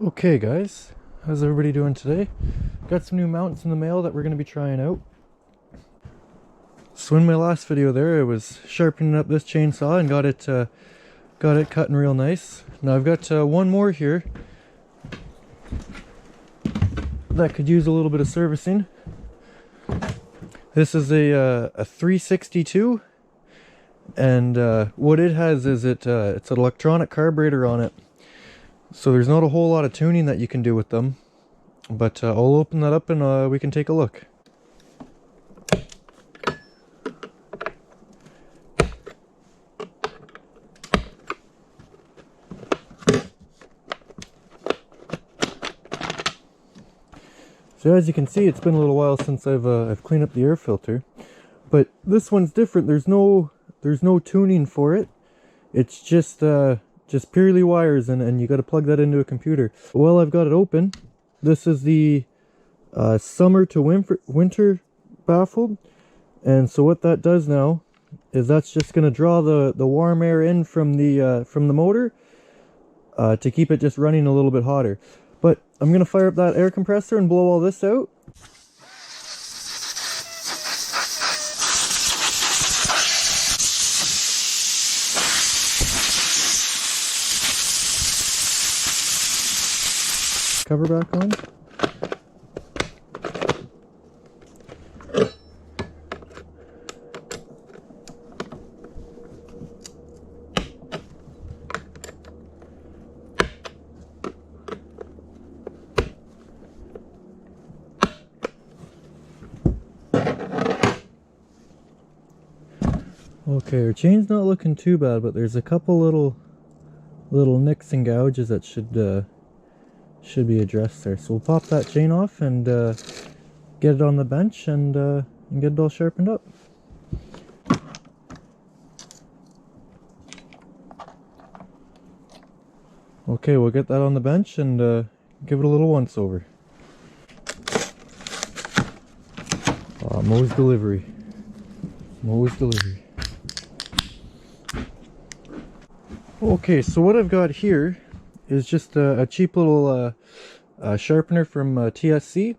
Okay guys, how's everybody doing today? Got some new mounts in the mail that we're going to be trying out. So in my last video there, I was sharpening up this chainsaw and got it cutting real nice. Now I've got one more here that could use a little bit of servicing. This is a 362, and what it has is it's an electronic carburetor on it. So there's not a whole lot of tuning that you can do with them, but I'll open that up and we can take a look. So as you can see, it's been a little while since I've cleaned up the air filter, but this one's different. There's no tuning for it. It's just purely wires, and you got to plug that into a computer. Well, I've got it open. This is the summer to winter baffle, and so what that does now is that's just going to draw the warm air in from the motor to keep it just running a little bit hotter. But I'm going to fire up that air compressor and blow all this out. Cover back on. Okay, our chain's not looking too bad, but there's a couple little nicks and gouges that should be addressed there. So we'll pop that chain off and get it on the bench and get it all sharpened up. Okay, we'll get that on the bench and give it a little once over. Mo's delivery. Mo's delivery. Okay, so what I've got here is just a cheap little sharpener from TSC,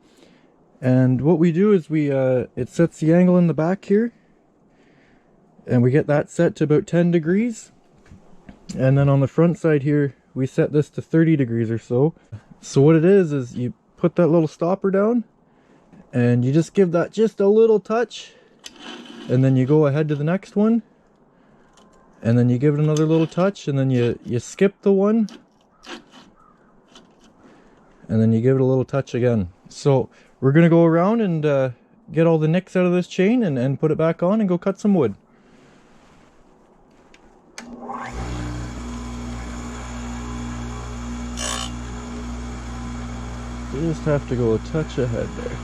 and what we do is it sets the angle in the back here, and we get that set to about 10 degrees, and then on the front side here we set this to 30 degrees or so. So what it is you put that little stopper down and you just give that just a little touch, and then you go ahead to the next one, and then you give it another little touch, and then you skip the one, and then you give it a little touch again. So we're gonna go around and get all the nicks out of this chain and put it back on and go cut some wood. You just have to go a touch ahead there.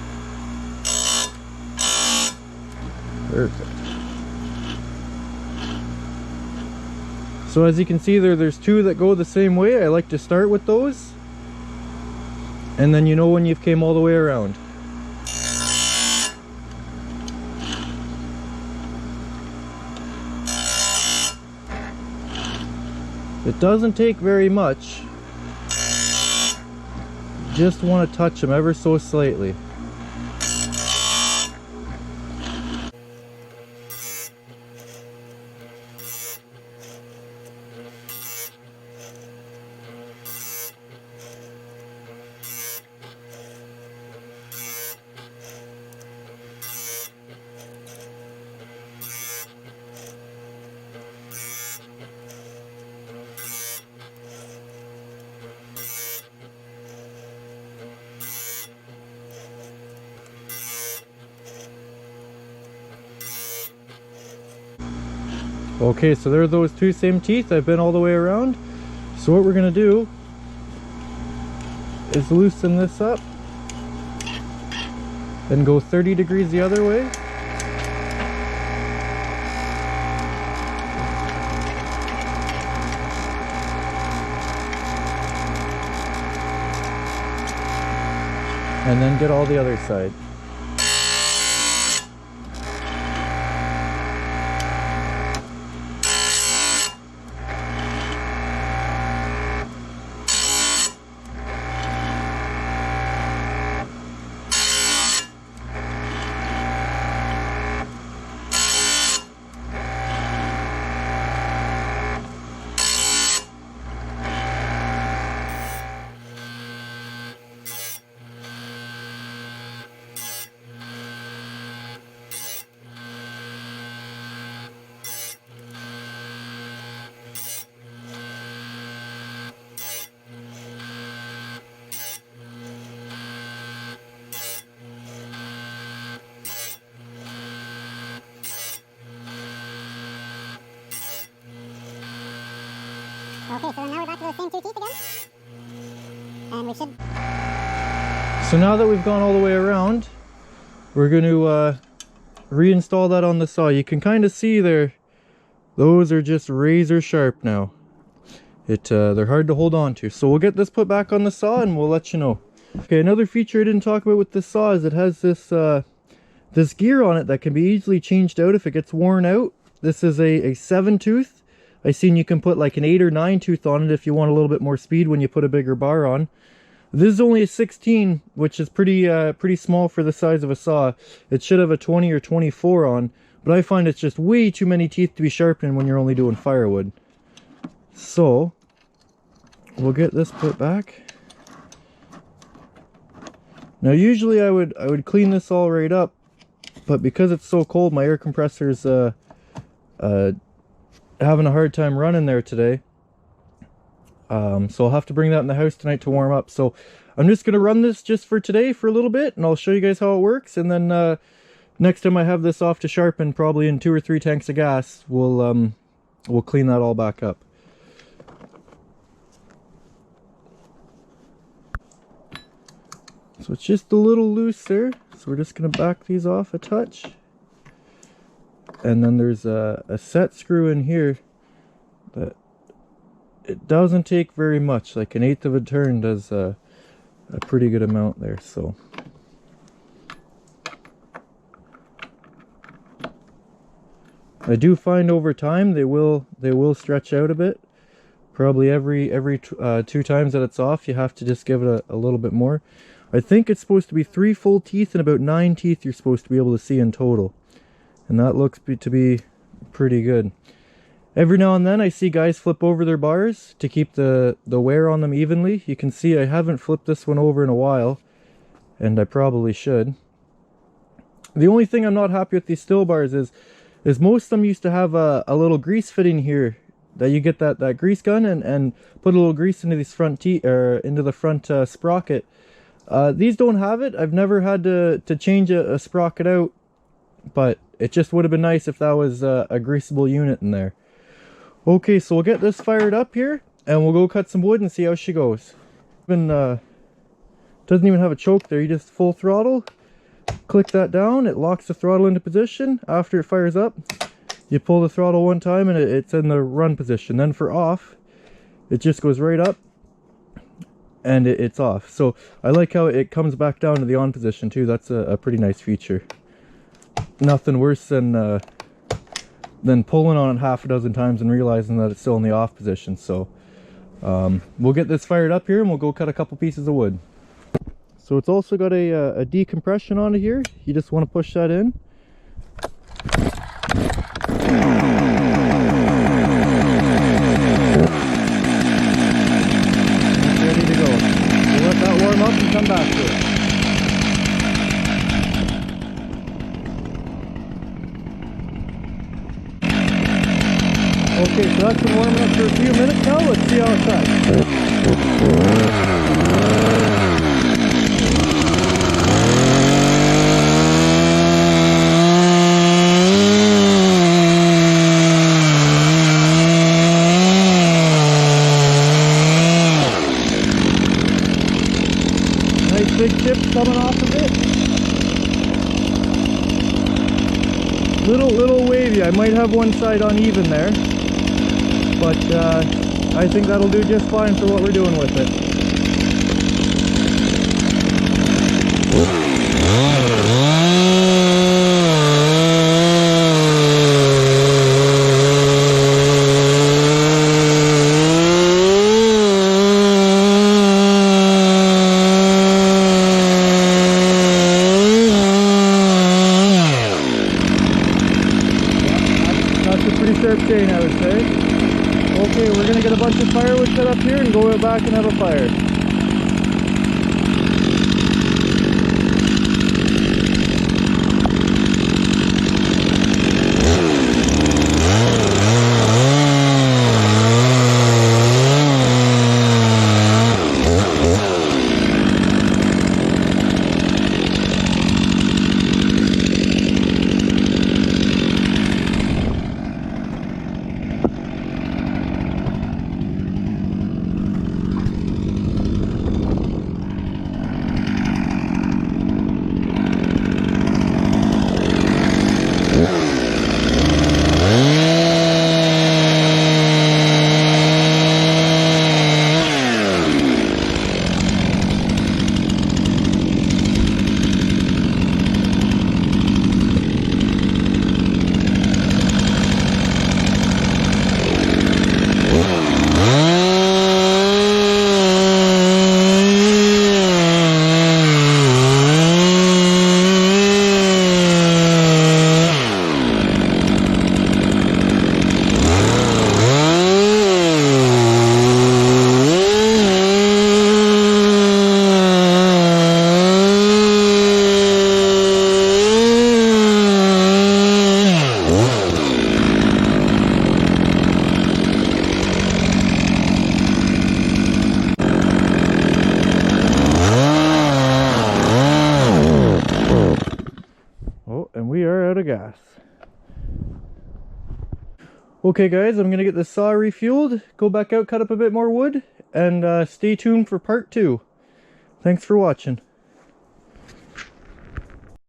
Perfect. So as you can see there's two that go the same way. I like to start with those, and then you know when you've came all the way around. It doesn't take very much. Just want to touch them ever so slightly. Okay, so there are those two same teeth. I've been all the way around. So what we're gonna do is loosen this up and go 30 degrees the other way. And then get all the other side. Okay, so now we're back to those same two teeth again. And we should... So now that we've gone all the way around, we're going to reinstall that on the saw. You can kind of see there, those are just razor sharp now. They're hard to hold on to. So we'll get this put back on the saw and we'll let you know. Okay, another feature I didn't talk about with this saw is it has this this gear on it that can be easily changed out if it gets worn out. This is a 7 tooth. I seen you can put like an 8 or 9 tooth on it if you want a little bit more speed when you put a bigger bar on. This is only a 16, which is pretty small for the size of a saw. It should have a 20 or 24 on, but I find it's just way too many teeth to be sharpening when you're only doing firewood. So we'll get this put back. Now usually I would clean this all right up, but because it's so cold, my air compressor's having a hard time running there today. So I'll have to bring that in the house tonight to warm up. So I'm just gonna run this just for today for a little bit, and I'll show you guys how it works. And then next time I have this off to sharpen, probably in 2 or 3 tanks of gas, we'll clean that all back up. So it's just a little loose there, so we're just gonna back these off a touch. And then there's a set screw in here that it doesn't take very much, like 1/8 of a turn does a pretty good amount there. So I do find over time they will stretch out a bit. Probably every 2 times that it's off, you have to just give it a little bit more. I think it's supposed to be 3 full teeth and about 9 teeth you're supposed to be able to see in total. And that looks to be pretty good. Every now and then I see guys flip over their bars to keep the wear on them evenly. You can see I haven't flipped this one over in a while, and I probably should. The only thing I'm not happy with these still bars is most of them used to have a little grease fitting here that you get that grease gun and put a little grease into these front into the front sprocket. These don't have it. I've never had to change a sprocket out, but it just would have been nice if that was a greasable unit in there. Okay, so we'll get this fired up here and we'll go cut some wood and see how she goes. Doesn't even have a choke there. You just full throttle, click that down, it locks the throttle into position. After it fires up, you pull the throttle one time and it's in the run position. Then for off, it just goes right up and it's off. So I like how it comes back down to the on position too. That's a pretty nice feature. Nothing worse than pulling on it half a dozen times and realizing that it's still in the off position. So we'll get this fired up here and we'll go cut a couple pieces of wood. So it's also got a decompression on it here. You just want to push that in. It's ready to go. We'll let that warm up and come back to it. Okay, so that's been warming up for a few minutes now. Let's see how it cuts. Nice big chips coming off of it. Little wavy. I might have one side uneven there, but I think that'll do just fine for what we're doing with it. Sharp chain, I would say. Okay, we're gonna get a bunch of firewood set up here and go back and have a fire. Okay guys, I'm gonna get this saw refueled, go back out, cut up a bit more wood, and stay tuned for part 2. Thanks for watching.